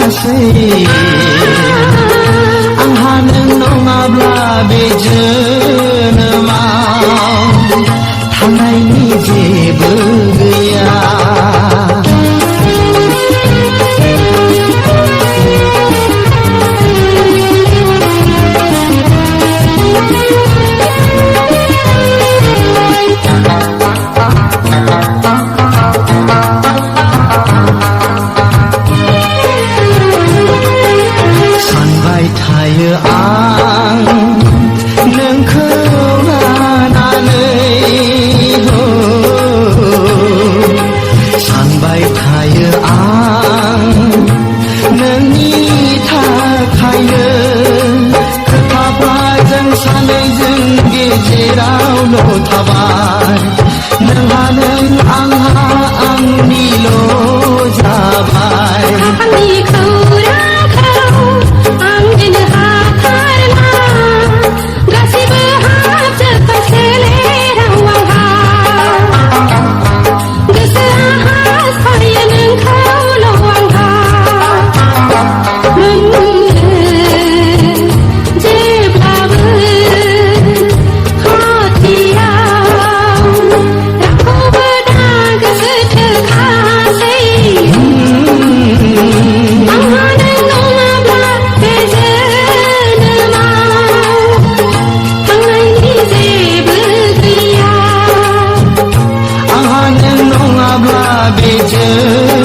थासै आंहा नों नङाब्ला बे जोनोमाव थांनायनि जेबो गैया थायो आं नोंखौ लानानै सानबाय थायो आं नोंनि थाखायनो खोथाफ्रा जों सानैजों गेजेरावल' थाबाय नोंहा नों आंहा आंनिल' जाबाय be